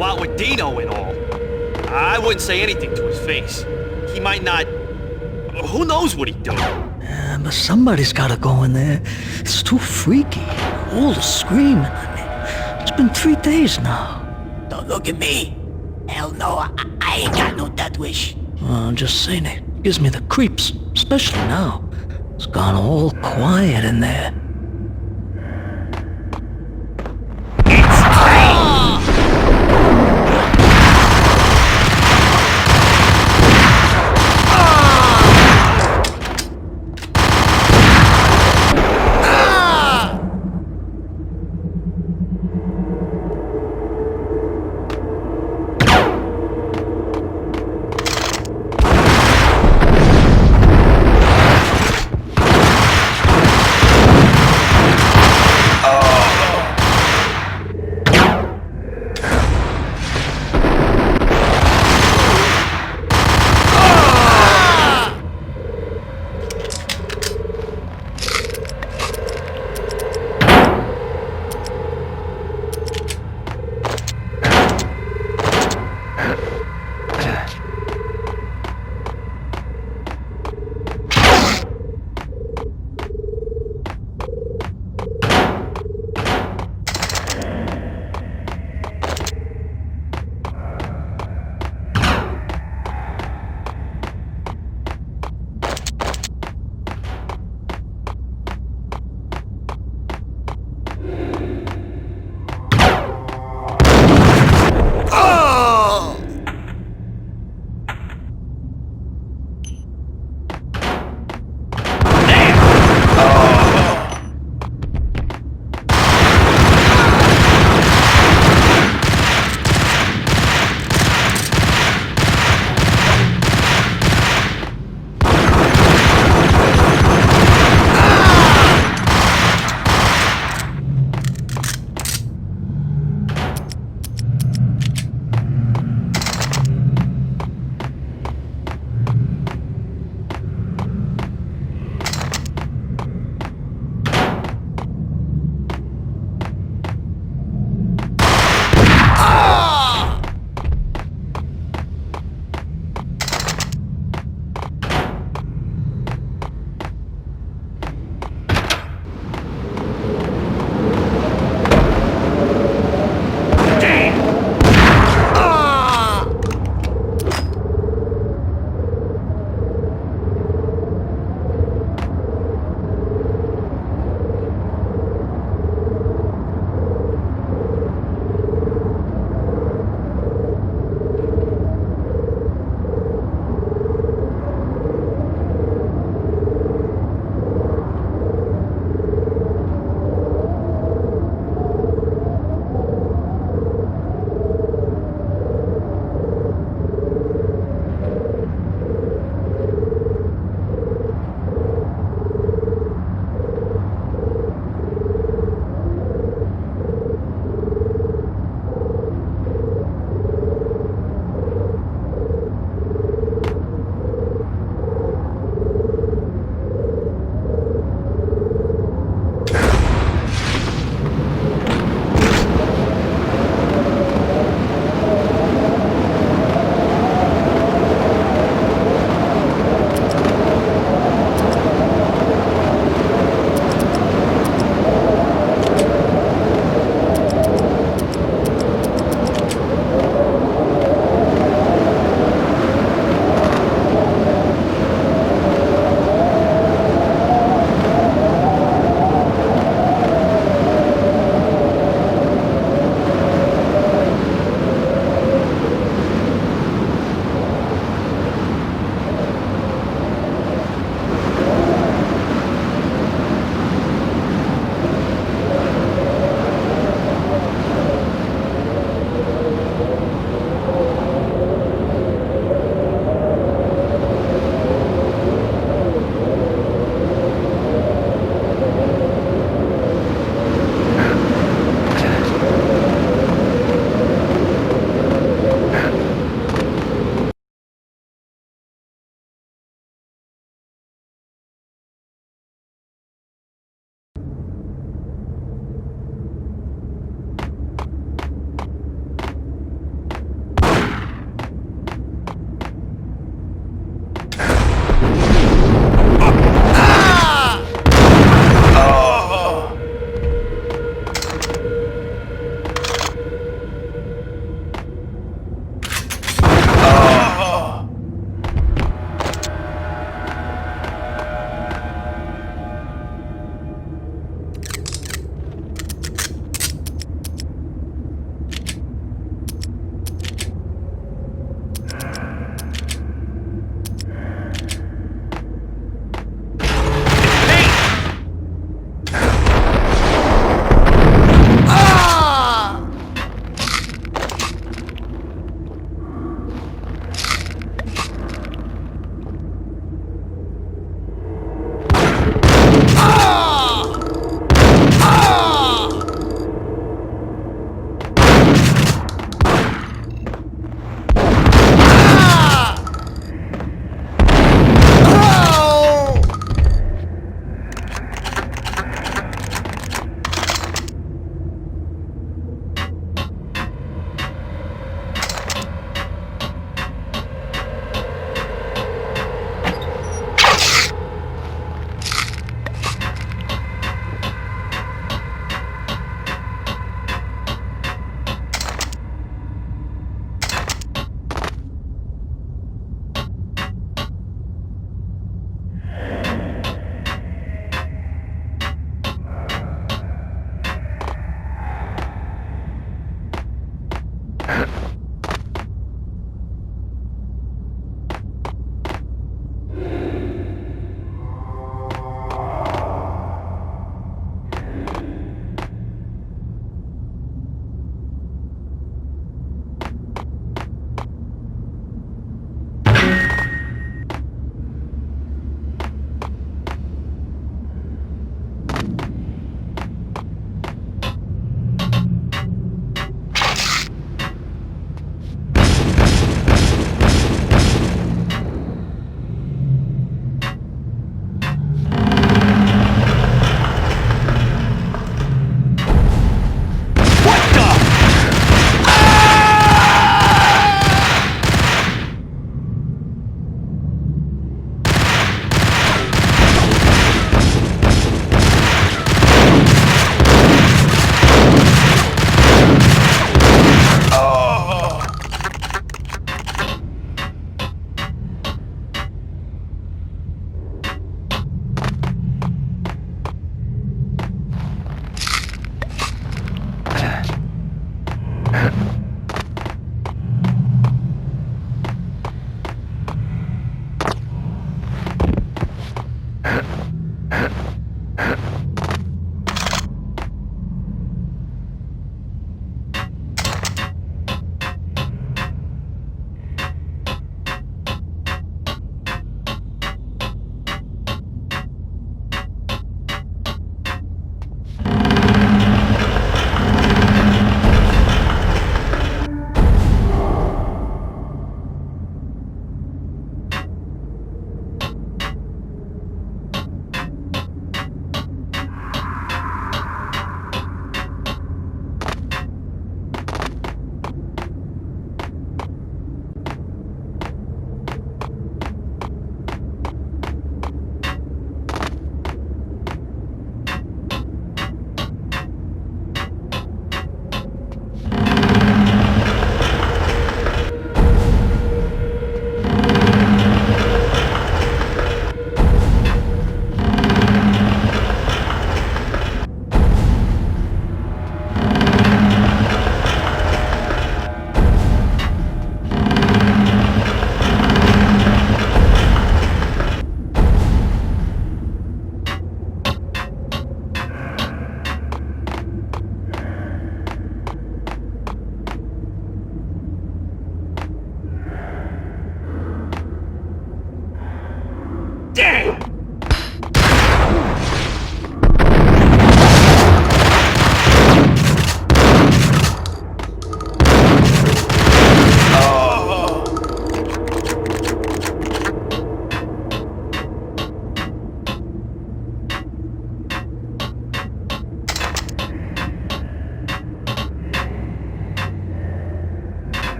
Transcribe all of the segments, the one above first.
What with Dino and all, I wouldn't say anything to his face. He might not... Who knows what he'd do? But somebody's gotta go in there. It's too freaky. All the screaming. It's been 3 days now. Don't look at me. Hell no, I ain't got no death wish. I'm just saying it gives me the creeps, especially now. It's gone all quiet in there.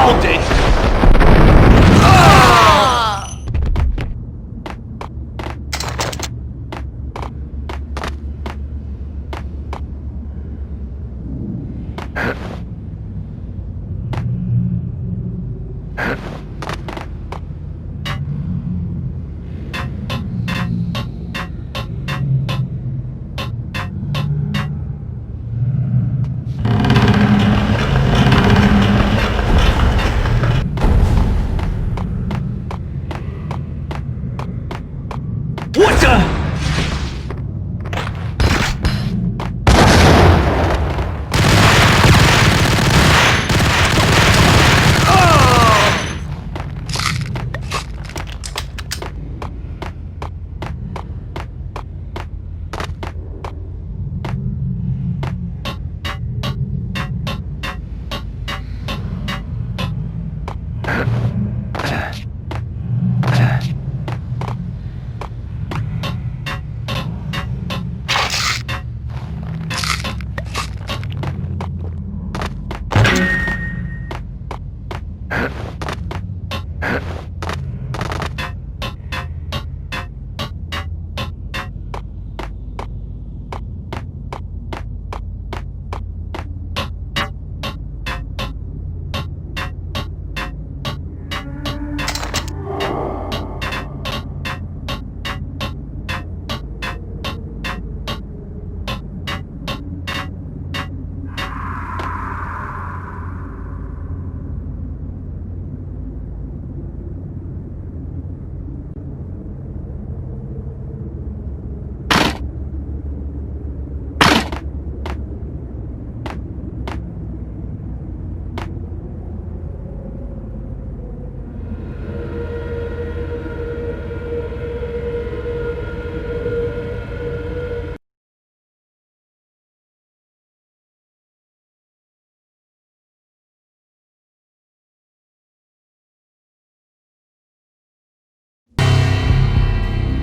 found it! What the?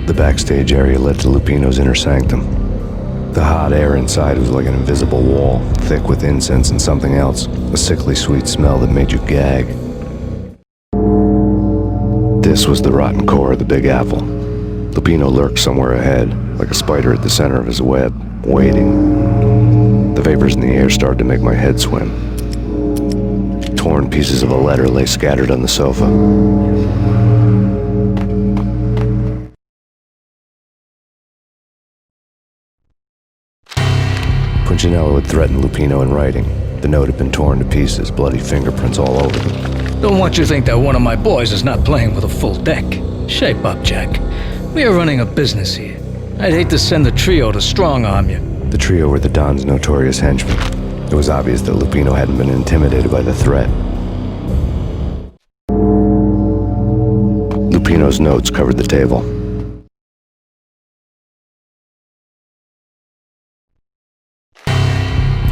The backstage area led to Lupino's inner sanctum. The hot air inside was like an invisible wall, thick with incense and something else, a sickly sweet smell that made you gag. This was the rotten core of the Big Apple. Lupino lurked somewhere ahead, like a spider at the center of his web, waiting. The vapors in the air started to make my head swim. Torn pieces of a letter lay scattered on the sofa. Punchinello had threatened Lupino in writing. The note had been torn to pieces, bloody fingerprints all over them. Don't want you to think that one of my boys is not playing with a full deck. Shape up, Jack. We are running a business here. I'd hate to send the trio to strong-arm you. The trio were the Don's notorious henchmen. It was obvious that Lupino hadn't been intimidated by the threat. Lupino's notes covered the table.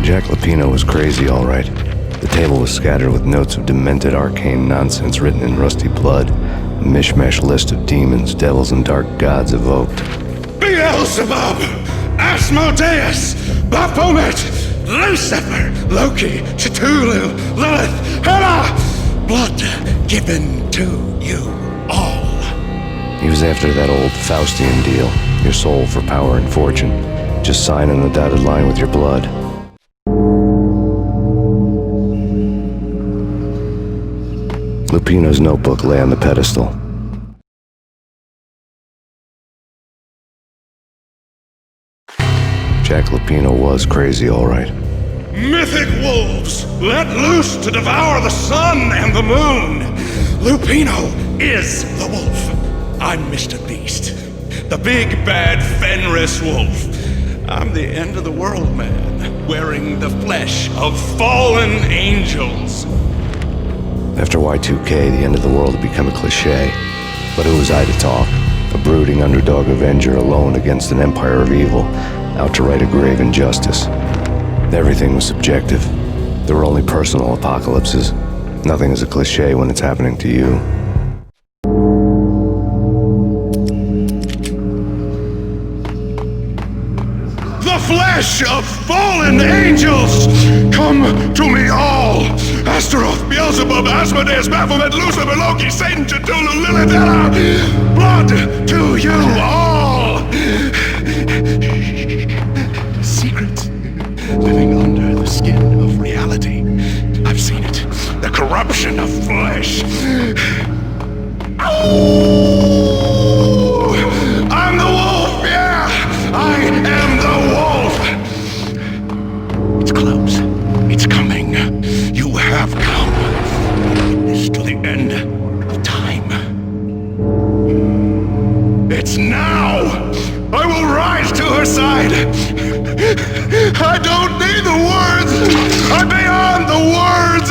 Jack Lupino was crazy, all right. The table was scattered with notes of demented arcane nonsense written in rusty blood, a mishmash list of demons, devils, and dark gods evoked. Beelzebub, Asmodeus, Baphomet, Lucifer, Loki, Cthulhu, Lilith, Hela, blood given to you all. He was after that old Faustian deal, your soul for power and fortune. Just sign on the dotted line with your blood. Lupino's notebook lay on the pedestal. Jack Lupino was crazy, all right. Mythic wolves, let loose to devour the sun and the moon. Lupino is the wolf. I'm Mr. Beast, the big bad Fenris wolf. I'm the end of the world man, wearing the flesh of fallen angels. After Y2K, the end of the world had become a cliché. But who was I to talk? A brooding underdog avenger alone against an empire of evil, out to right a grave injustice. Everything was subjective. There were only personal apocalypses. Nothing is a cliché when it's happening to you. The flesh of fallen angels, come to me all, Astaroth, Beelzebub, Asmodeus, Baphomet, Lucifer, Loki, Satan, Cthulhu, Lilith, blood to you all! Secret living under the skin of reality. I've seen it. The corruption of flesh. Oh! I'm the wolf, yeah! I am the wolf! It's close. It's coming. You have come. Witness to the end of time. It's now! I will rise to her side! I don't need the words! I'm beyond the words!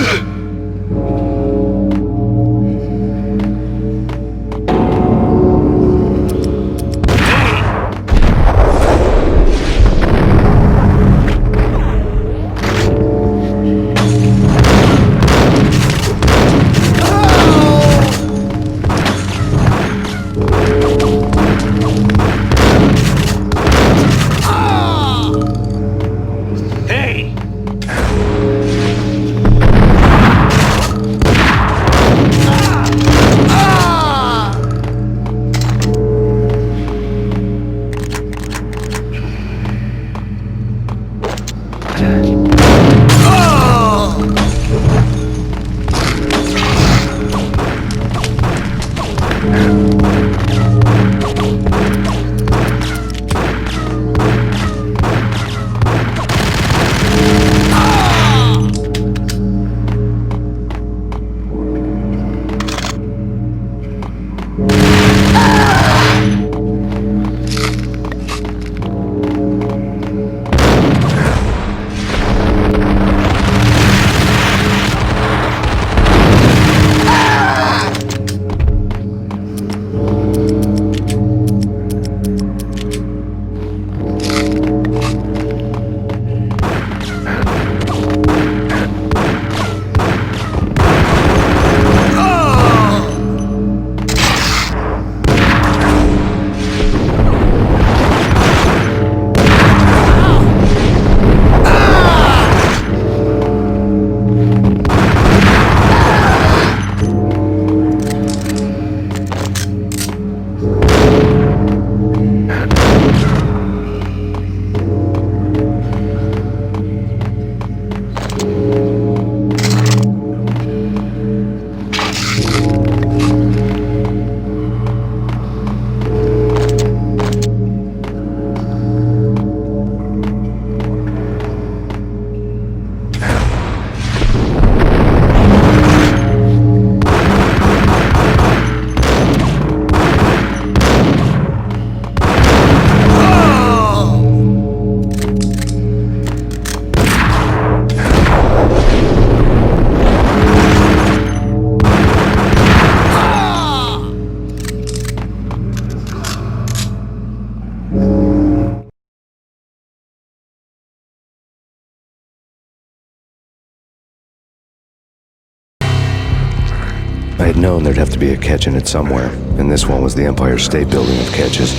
I had known there'd have to be a catch in it somewhere, and this one was the Empire State Building of catches.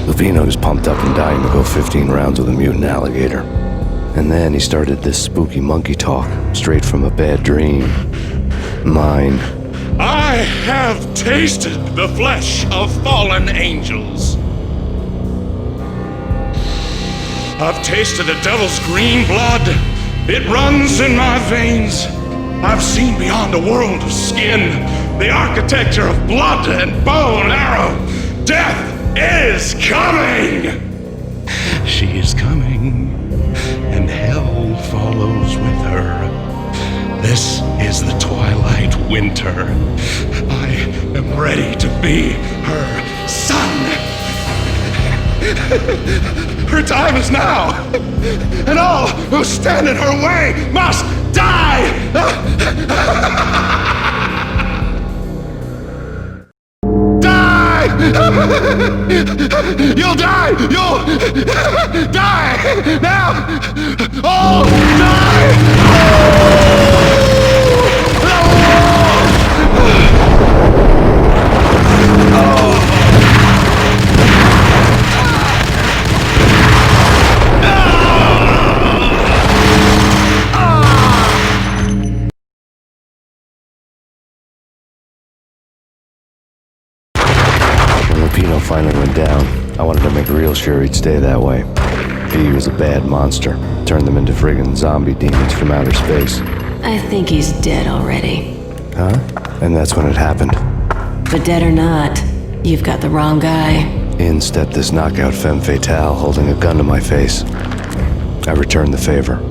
Lupino's pumped up and dying to go 15 rounds with a mutant alligator. And then he started this spooky monkey talk, straight from a bad dream. Mine. I have tasted the flesh of fallen angels. I've tasted the devil's green blood. It runs in my veins. I've seen beyond a world of skin, the architecture of blood and bow and arrow. Death is coming! She is coming, and hell follows with her. This is the twilight winter. I am ready to be her son. Her time is now, and all who stand in her way must die! Die! You'll die! You'll die! Now! Oh, die! Lupino finally went down, I wanted to make real sure he'd stay that way. V was a bad monster. Turned them into friggin' zombie demons from outer space. I think he's dead already. Huh? And that's when it happened. But dead or not, you've got the wrong guy. In stepped this knockout femme fatale holding a gun to my face. I returned the favor.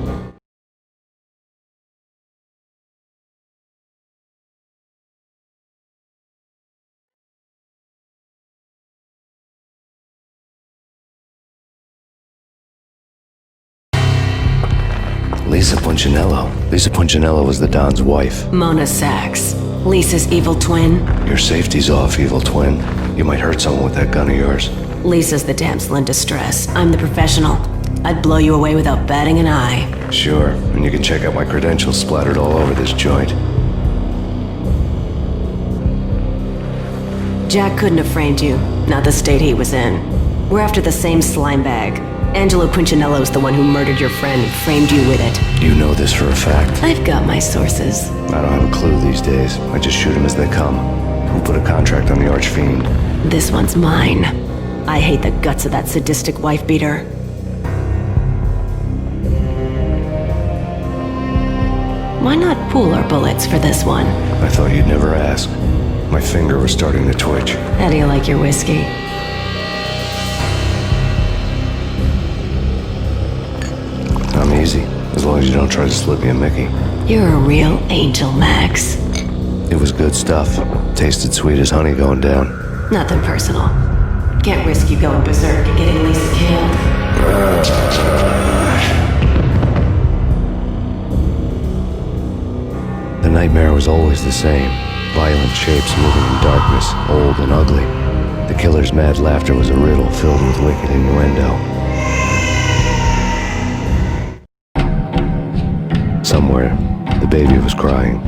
Lisa Punchinello. Lisa Punchinello was the Don's wife. Mona Sachs, Lisa's evil twin. Your safety's off, evil twin. You might hurt someone with that gun of yours. Lisa's the damsel in distress. I'm the professional. I'd blow you away without batting an eye. Sure, and you can check out my credentials splattered all over this joint. Jack couldn't have framed you, not the state he was in. We're after the same slime bag. Angelo Punchinello's the one who murdered your friend and framed you with it. You know this for a fact. I've got my sources. I don't have a clue these days. I just shoot them as they come. Who put a contract on the archfiend? This one's mine. I hate the guts of that sadistic wife-beater. Why not pool our bullets for this one? I thought you'd never ask. My finger was starting to twitch. How do you like your whiskey? I'm easy, as long as you don't try to slip me a Mickey. You're a real angel, Max. It was good stuff. Tasted sweet as honey going down. Nothing personal. Can't risk you going berserk and getting Lisa killed. The nightmare was always the same. Violent shapes moving in darkness, old and ugly. The killer's mad laughter was a riddle filled with wicked innuendo. Somewhere, the baby was crying.